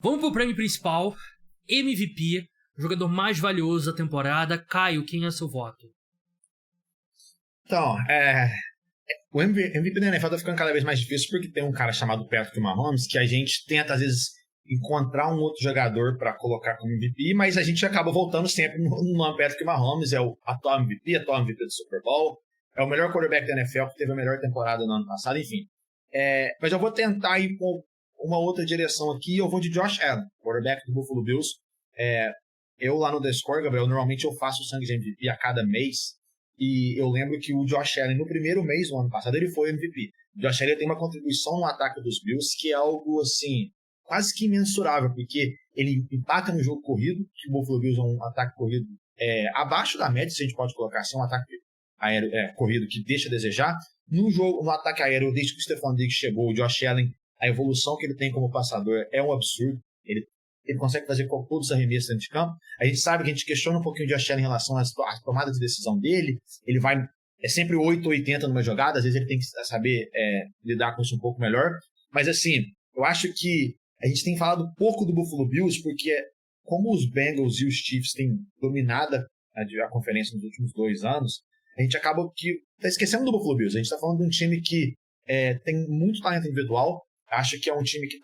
Vamos pro prêmio principal. MVP, jogador mais valioso da temporada. Caio, quem é seu voto? Então, o MVP da NFL tá ficando cada vez mais difícil porque tem um cara chamado Patrick Mahomes que a gente tenta, às vezes, encontrar um outro jogador para colocar como MVP, mas a gente acaba voltando sempre no Patrick Mahomes, é o atual MVP do Super Bowl, é o melhor quarterback da NFL, que teve a melhor temporada no ano passado, enfim. Mas eu vou tentar ir com uma outra direção aqui, eu vou de Josh Allen, quarterback do Buffalo Bills. Eu lá no The Score, Gabriel, normalmente eu faço o sangue de MVP a cada mês, e eu lembro que o Josh Allen, no primeiro mês do ano passado, ele foi MVP. O Josh Allen tem uma contribuição no ataque dos Bills que é algo, assim, quase que imensurável, porque ele impacta no jogo corrido, que o Buffalo Bills é um ataque corrido abaixo da média, se a gente pode colocar assim, um ataque aéreo, corrido que deixa a desejar. No ataque aéreo, desde que o Stephon Diggs chegou, o Josh Allen, a evolução que ele tem como passador é um absurdo. Ele consegue fazer todos os arremessos dentro de campo. A gente sabe que a gente questiona um pouquinho o Josh Allen em relação às tomadas de decisão dele. Ele vai sempre 8 ou 80 numa jogada, às vezes ele tem que saber lidar com isso um pouco melhor. Mas assim, eu acho que a gente tem falado pouco do Buffalo Bills, porque como os Bengals e os Chiefs têm dominado a conferência nos últimos 2 anos, a gente acaba que está esquecendo do Buffalo Bills. A gente está falando de um time que tem muito talento individual. Acho que é um time que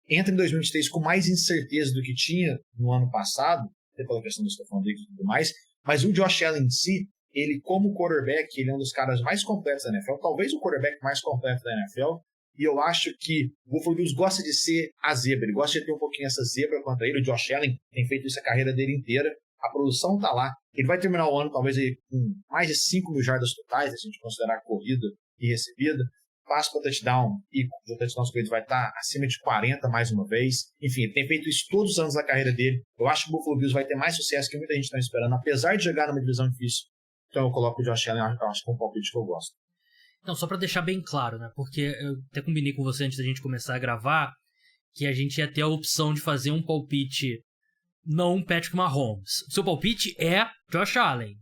entra em 2023 com mais incerteza do que tinha no ano passado, até pela questão do Stephon Diggs e tudo mais. Mas o Josh Allen em si, ele como quarterback, ele é um dos caras mais completos da NFL, talvez o quarterback mais completo da NFL. E eu acho que o Buffalo Bills gosta de ser a zebra, ele gosta de ter um pouquinho essa zebra contra ele. O Josh Allen tem feito isso a carreira dele inteira, a produção tá lá. Ele vai terminar o ano talvez com mais de 5 mil jardas totais, se a gente considerar corrida e recebida. Passo para touchdown e o touchdown corrido vai estar acima de 40 mais uma vez. Enfim, ele tem feito isso todos os anos da carreira dele. Eu acho que o Buffalo Bills vai ter mais sucesso que muita gente está esperando, apesar de jogar numa divisão difícil. Então eu coloco o Josh Allen, eu acho que é um palpite que eu gosto. Então, só pra deixar bem claro, né? Porque eu até combinei com você antes da gente começar a gravar que a gente ia ter a opção de fazer um palpite não Patrick Mahomes. O seu palpite é Josh Allen.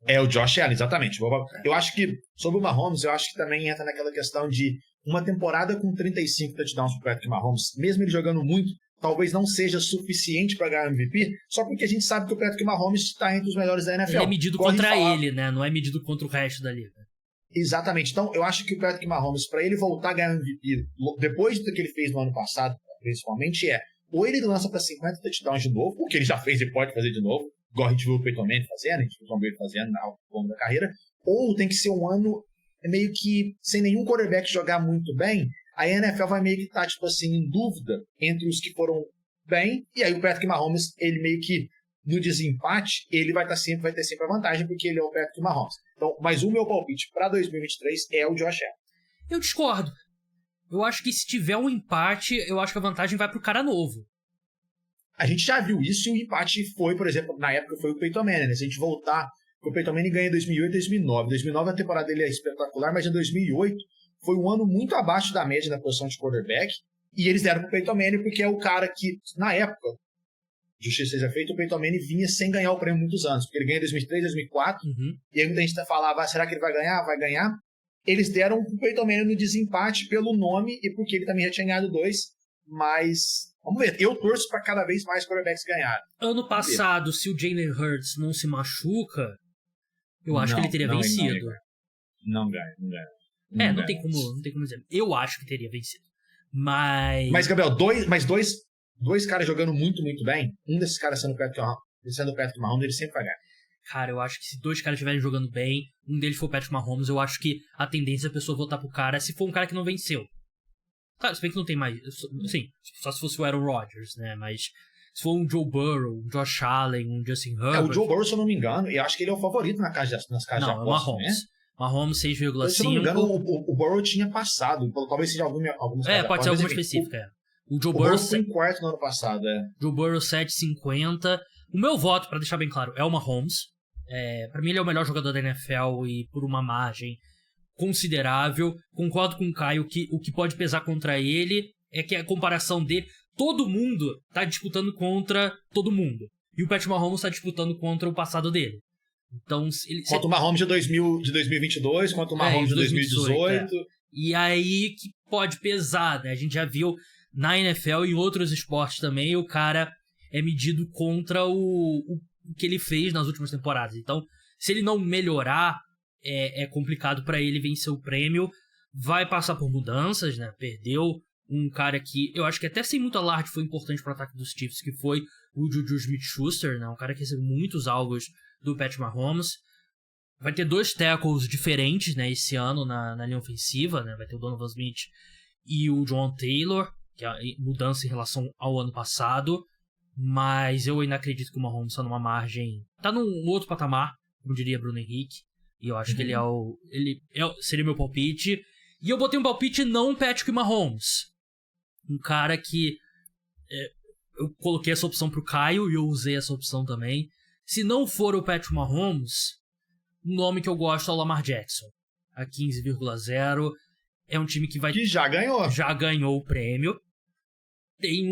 É o Josh Allen, exatamente. Eu acho que, sobre o Mahomes, eu acho que também entra naquela questão de uma temporada com 35 touchdowns pro Patrick Mahomes, mesmo ele jogando muito, talvez não seja suficiente para ganhar MVP, só porque a gente sabe que o Patrick Mahomes está entre os melhores da NFL. Ele é medido contra ele, né? Não é medido contra o resto da liga. Exatamente. Então, eu acho que o Patrick Mahomes, para ele voltar a ganhar MVP, depois do que ele fez no ano passado, principalmente, ou ele lança para 50 touchdowns de novo, o que ele já fez e pode fazer de novo, igual a gente viu o Peyton Manning fazendo, a gente viu o Tom Brady fazendo ao longo da carreira, ou tem que ser um ano meio que sem nenhum quarterback jogar muito bem, a NFL vai meio que estar, tipo assim, em dúvida entre os que foram bem, e aí o Patrick Mahomes, ele meio que no desempate, ele vai ter sempre a vantagem, porque ele é o Patrick Mahomes. Então, mas o meu palpite para 2023 é o Josh Allen. Eu discordo. Eu acho que se tiver um empate, eu acho que a vantagem vai pro cara novo. A gente já viu isso e o empate foi, por exemplo, na época foi o Peyton Manning, né? Se a gente voltar, o Peyton Manning ganha em 2008 e 2009. Em 2009 a temporada dele é espetacular, mas em 2008 foi um ano muito abaixo da média da posição de quarterback, e eles deram pro Peyton Manning porque é o cara que, na época, justiça seja feita, o Peyton Manning vinha sem ganhar o prêmio muitos anos, porque ele ganha em 2003, 2004, e aí muita gente falava, será que ele vai ganhar? Vai ganhar. Eles deram pro Peyton Manning no desempate pelo nome e porque ele também já tinha ganhado 2, mas vamos ver, eu torço para cada vez mais quarterbacks ganharem. Ano passado, se o Jalen Hurts não se machuca, eu acho que ele teria vencido. Não ganha. Não tem como dizer. Eu acho que teria vencido. Mas Gabriel, dois caras jogando muito, muito bem, um desses caras sendo o Patrick Mahomes, ele sempre vai ganhar. Cara, eu acho que se 2 caras estiverem jogando bem, um deles for o Patrick Mahomes, eu acho que a tendência é a pessoa voltar pro cara se for um cara que não venceu. Claro, se bem que não tem mais... Sim, só se fosse o Aaron Rodgers, né? Mas se for um Joe Burrow, um Josh Allen, um Justin Herbert... o Joe Burrow, se eu não me engano, eu acho que ele é o favorito nas casas de apostas, não, é Mahomes. Né? Mahomes 6,5. Se eu não me engano, o Burrow tinha passado. Talvez seja alguma pode ser alguma específica, O Joe Burrow foi em quarto no ano passado, Joe Burrow 7,50. O meu voto, pra deixar bem claro, é o Mahomes. Pra mim ele é o melhor jogador da NFL e por uma margem considerável. Concordo com o Caio que o que pode pesar contra ele é que a comparação dele, todo mundo tá disputando contra todo mundo. E o Patrick Mahomes tá disputando contra o passado dele. Então, quanto o Mahomes de 2022, quanto o Mahomes de 2018. E aí que pode pesar, né? A gente já viu na NFL e em outros esportes também, o cara é medido contra o que ele fez nas últimas temporadas. Então, se ele não melhorar, é complicado para ele vencer o prêmio. Vai passar por mudanças, né? Perdeu um cara que eu acho que até sem muito alarde foi importante para o ataque dos Chiefs, que foi o Juju Smith-Schuster, né? Um cara que recebeu muitos alvos do Patrick Mahomes. Vai ter 2 tackles diferentes, né, esse ano na linha ofensiva, né? Vai ter o Donovan Smith e o John Taylor, que é a mudança em relação ao ano passado. Mas eu ainda acredito que o Mahomes está numa margem... Tá num outro patamar, como diria Bruno Henrique. E eu acho que seria meu palpite. E eu botei um palpite não Patrick Mahomes. Um cara que... eu coloquei essa opção pro Caio e eu usei essa opção também. Se não for o Patrick Mahomes, o nome que eu gosto é o Lamar Jackson. A 15,0. É um time que vai... Que já ganhou. Já ganhou o prêmio. Tem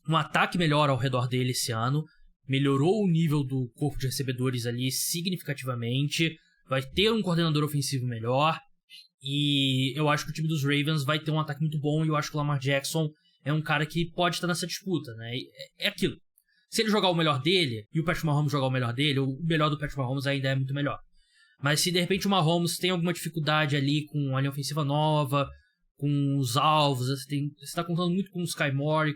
um ataque melhor ao redor dele esse ano. Melhorou o nível do corpo de recebedores ali significativamente. Vai ter um coordenador ofensivo melhor. E eu acho que o time dos Ravens vai ter um ataque muito bom. E eu acho que o Lamar Jackson é um cara que pode estar nessa disputa, né? É aquilo. Se ele jogar o melhor dele e o Patrick Mahomes jogar o melhor dele, o melhor do Patrick Mahomes ainda é muito melhor. Mas se de repente o Mahomes tem alguma dificuldade ali com a linha ofensiva nova, com os alvos, você tá contando muito com o Sky Moore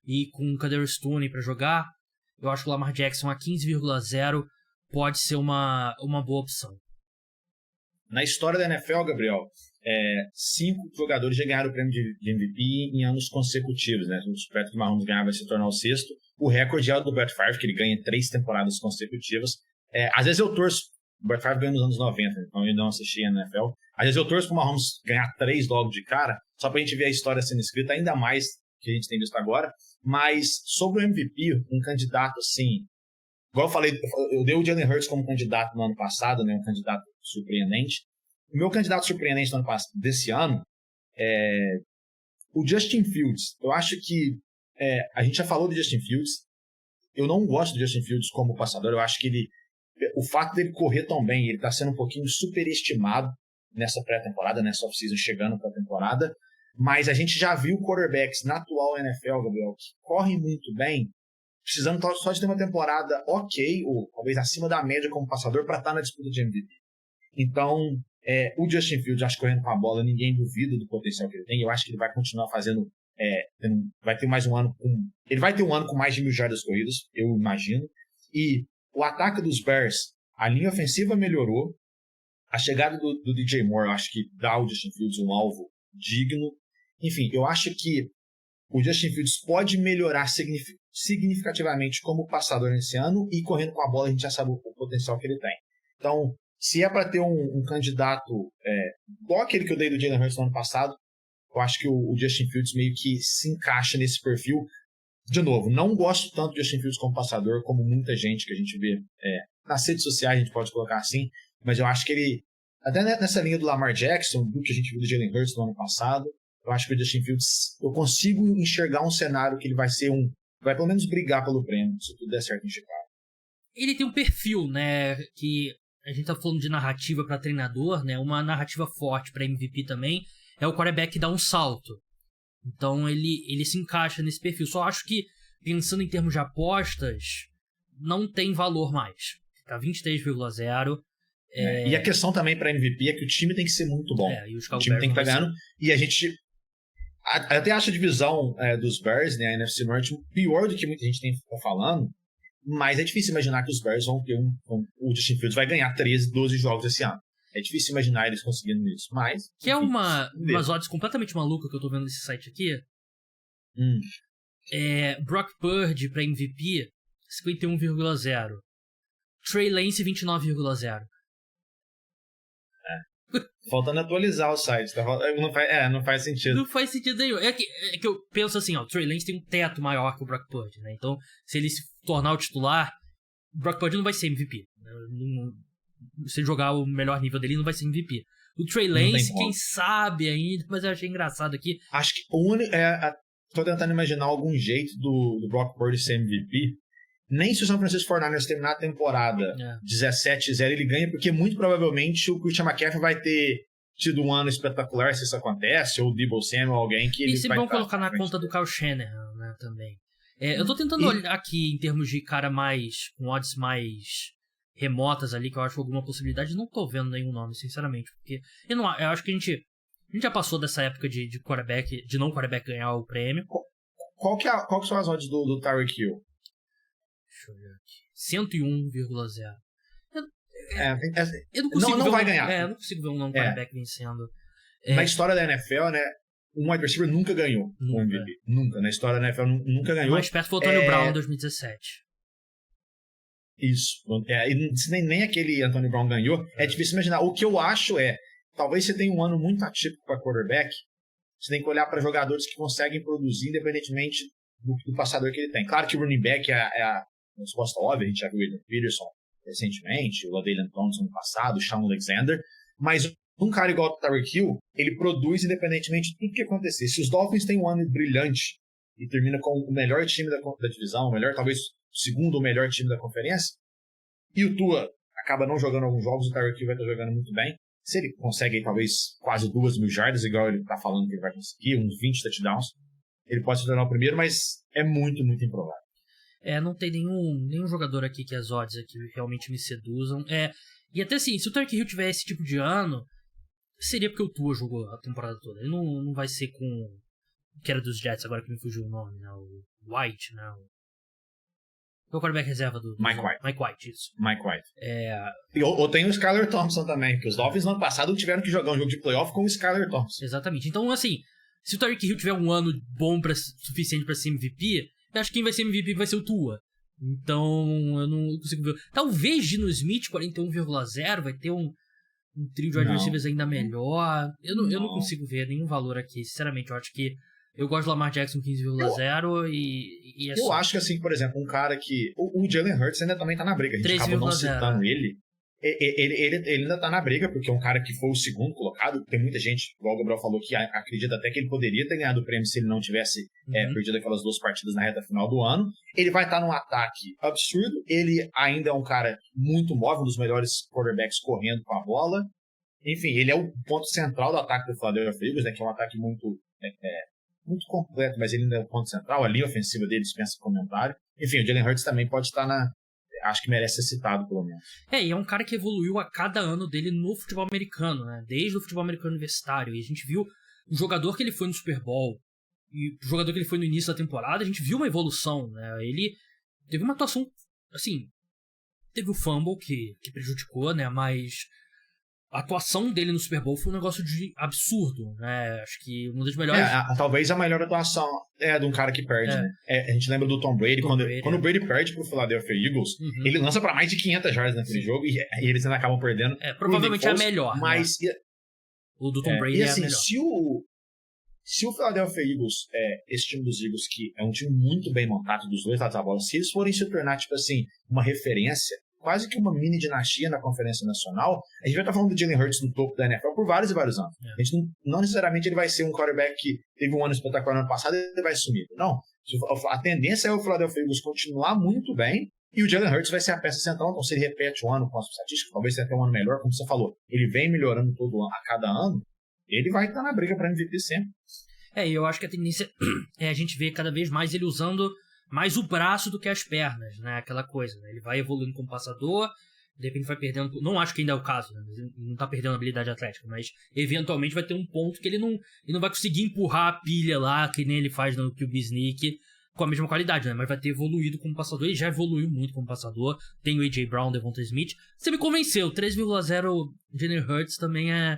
e com o Kadarius Toney pra jogar, eu acho que o Lamar Jackson a 15,0 pode ser uma boa opção. Na história da NFL, Gabriel, 5 jogadores já ganharam o prêmio de MVP em anos consecutivos, né? O Patrick Mahomes ganhar vai se tornar o 6º. O recorde é o do Brett Favre, que ele ganha 3 temporadas consecutivas. Às vezes eu torço, o Brett Favre ganhou nos anos 90, então eu não assisti a NFL. Às vezes eu torço pro Mahomes ganhar 3 logo de cara, só pra gente ver a história sendo escrita, ainda mais que a gente tem visto agora. Mas sobre o MVP, um candidato assim, igual eu falei, eu dei o Jalen Hurts como candidato no ano passado, né? Um candidato surpreendente. O meu candidato surpreendente desse ano é o Justin Fields. Eu acho que a gente já falou do Justin Fields. Eu não gosto do Justin Fields como passador. Eu acho que o fato dele correr tão bem, ele está sendo um pouquinho superestimado nessa pré-temporada, nessa off-season chegando para a temporada. Mas a gente já viu quarterbacks na atual NFL, Gabriel, que correm muito bem, precisando só de ter uma temporada ok, ou talvez acima da média como passador, para estar na disputa de MVP. Então, o Justin Fields, acho que correndo com a bola, ninguém duvida do potencial que ele tem. Eu acho que ele vai continuar fazendo... vai ter mais um ano ele vai ter um ano com mais de 1.000 jardas corridas, eu imagino. E o ataque dos Bears, a linha ofensiva melhorou. A chegada do DJ Moore, eu acho que dá ao Justin Fields um alvo digno. Enfim, eu acho que o Justin Fields pode melhorar significativamente como passador nesse ano, e correndo com a bola a gente já sabe o potencial que ele tem. Então, se é para ter um candidato igual aquele que eu dei do Jalen Hurts no ano passado, eu acho que o Justin Fields meio que se encaixa nesse perfil. De novo, não gosto tanto do Justin Fields como passador, como muita gente que a gente vê nas redes sociais, a gente pode colocar assim, mas eu acho que ele, até nessa linha do Lamar Jackson, do que a gente viu do Jalen Hurts no ano passado, eu acho que o Justin Fields, eu consigo enxergar um cenário que ele vai ser vai pelo menos brigar pelo prêmio, se tudo der certo em Chicago. Ele tem um perfil, né, que a gente tá falando de narrativa para treinador, né, uma narrativa forte para MVP também, é o quarterback que dá um salto. Então ele se encaixa nesse perfil. Só acho que, pensando em termos de apostas, não tem valor mais. Tá 23,0. E a questão também para MVP é que o time tem que ser muito bom. E o time tem que estar ganhando. E a gente até acha a divisão dos Bears, né, a NFC Norte, pior do que muita gente tem falando. Mas é difícil imaginar que os Bears vão ter o Justin Fields vai ganhar 13, 12 jogos esse ano. É difícil imaginar eles conseguindo isso, mas... Que enfim, é umas odds completamente malucas que eu tô vendo nesse site aqui. Brock Purdy pra MVP, 51,0. Trey Lance, 29,0. Faltando atualizar o site. Não faz sentido. Não faz sentido nenhum. É que eu penso assim, ó, o Trey Lance tem um teto maior que o Brock Purdy, né? Então, se ele se tornar o titular, o Brock Purdy não vai ser MVP. Se ele jogar o melhor nível dele, não vai ser MVP. O Trey Lance, quem sabe ainda, mas eu achei engraçado aqui. Acho que tô tentando imaginar algum jeito do Brock Purdy ser MVP. Nem se o São Francisco 49ers terminar a temporada 17-0 ele ganha, porque muito provavelmente o Christian McCaffrey vai ter tido um ano espetacular se isso acontece, ou o Deebo Samuel, alguém que... E eles sempre vão colocar na conta do Kyle Shanahan, né, também. Eu tô tentando olhar aqui em termos de cara com odds mais remotas ali, que eu acho alguma possibilidade. Não tô vendo nenhum nome, sinceramente, porque eu acho que a gente já passou dessa época de quarterback, de não quarterback ganhar o prêmio. Qual que são as odds do Tyreek Hill? Deixa eu ver aqui. 101,0. Eu não consigo não vai ganhar. Eu não consigo ver um não quarterback vencendo. Na história da NFL, né, um wide receiver nunca ganhou um MVP. Nunca. Na história da NFL, nunca ganhou. Mais perto foi o Antonio Brown em 2017. Isso. E se nem aquele Antonio Brown ganhou, é difícil imaginar. O que eu acho talvez você tenha um ano muito atípico para quarterback, você tem que olhar para jogadores que conseguem produzir independentemente do passador que ele tem. Claro que o running back é a resposta óbvia, a gente já viu o Adrian Peterson recentemente, o LaDainian Tomlinson no passado, o Shaun Alexander, mas um cara igual o Tyreek Hill, ele produz independentemente de tudo que acontecer. Se os Dolphins têm um ano brilhante e termina com o melhor time da divisão, o melhor, talvez o segundo ou melhor time da conferência, e o Tua acaba não jogando alguns jogos, o Tyreek Hill vai estar jogando muito bem. Se ele consegue talvez quase 2.000 jardas, igual ele está falando que ele vai conseguir, uns 20 touchdowns, ele pode se tornar o primeiro, mas é muito, muito improvável. Não tem nenhum jogador aqui que as odds aqui realmente me seduzam. E até assim, se o Tyreek Hill tiver esse tipo de ano, seria porque o Tua jogou a temporada toda. Ele não vai ser com o que era dos Jets, agora que me fugiu o nome, né? O White, né? O quarterback reserva do Mike White. Mike White, isso. Mike White. Ou tem o Skylar Thompson também, porque os Dolphins no ano passado tiveram que jogar um jogo de playoff com o Skylar Thompson. Exatamente. Então, assim, se o Tyreek Hill tiver um ano bom suficiente pra ser MVP, eu acho que quem vai ser MVP vai ser o Tua. Então, eu não consigo ver. Talvez Geno Smith, 41,0, vai ter um trio de wide receivers ainda melhor. Eu não consigo ver nenhum valor aqui. Sinceramente, eu acho que eu gosto do Lamar Jackson 15,0 e eu acho que, assim, por exemplo, um cara que... O Jalen Hurts ainda também tá na briga. A gente acabou não citando ele. Ele ainda tá na briga, porque é um cara que foi o segundo colocado. Tem muita gente, igual o Gabriel falou, que acredita até que ele poderia ter ganhado o prêmio se ele não tivesse perdido aquelas 2 partidas na reta final do ano. Ele vai estar num ataque absurdo. Ele ainda é um cara muito móvel, um dos melhores quarterbacks correndo com a bola. Enfim, ele é o ponto central do ataque do Philadelphia Eagles, né, que é um ataque muito completo, mas ele ainda é o ponto central. A linha ofensiva dele dispensa comentário. Enfim, o Jalen Hurts também pode estar acho que merece ser citado, pelo menos. E é um cara que evoluiu a cada ano dele no futebol americano, né? Desde o futebol americano universitário. E a gente viu o jogador que ele foi no Super Bowl e o jogador que ele foi no início da temporada, a gente viu uma evolução, né? Ele teve uma atuação, assim, teve o fumble que prejudicou, né? Mas a atuação dele no Super Bowl foi um negócio de absurdo, né? Acho que uma das melhores... talvez a melhor atuação de um cara que perde, né? A gente lembra do Tom Brady, quando o Brady perde pro Philadelphia Eagles, ele lança pra mais de 500 jardas naquele jogo e eles ainda acabam perdendo. Provavelmente é a melhor, mas, né? O do Tom Brady assim, é a melhor. Se o Philadelphia Eagles, esse time dos Eagles, que é um time muito bem montado dos dois lados da bola, se eles forem se tornar, tipo assim, uma referência, quase que uma mini dinastia na Conferência Nacional, a gente vai estar falando do Jalen Hurts no topo da NFL por vários e vários anos. A gente não necessariamente ele vai ser um quarterback que teve um ano espetacular no ano passado e ele vai sumir. Não. A tendência é o Philadelphia Eagles continuar muito bem e o Jalen Hurts vai ser a peça central. Então, se ele repete o ano com as estatísticas, talvez tenha até um ano melhor, como você falou. Ele vem melhorando todo ano, a cada ano, ele vai estar na briga para MVP sempre. E eu acho que a tendência é a gente ver cada vez mais ele usando mais o braço do que as pernas, né? Aquela coisa, né? Ele vai evoluindo como passador, de repente vai perdendo... Não acho que ainda é o caso, né? Ele não tá perdendo a habilidade atlética, mas eventualmente vai ter um ponto que ele não vai conseguir empurrar a pilha lá, que nem ele faz no QB Sneak, com a mesma qualidade, né? Mas vai ter evoluído como passador. Ele já evoluiu muito como passador. Tem o A.J. Brown, Devonta Smith. Você me convenceu. 3,0 Jalen Hurts também é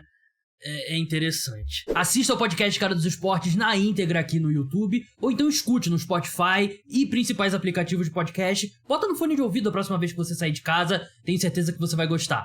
interessante. Assista ao podcast Cara dos Esportes na íntegra aqui no YouTube, ou então escute no Spotify e principais aplicativos de podcast. Bota no fone de ouvido a próxima vez que você sair de casa, tenho certeza que você vai gostar.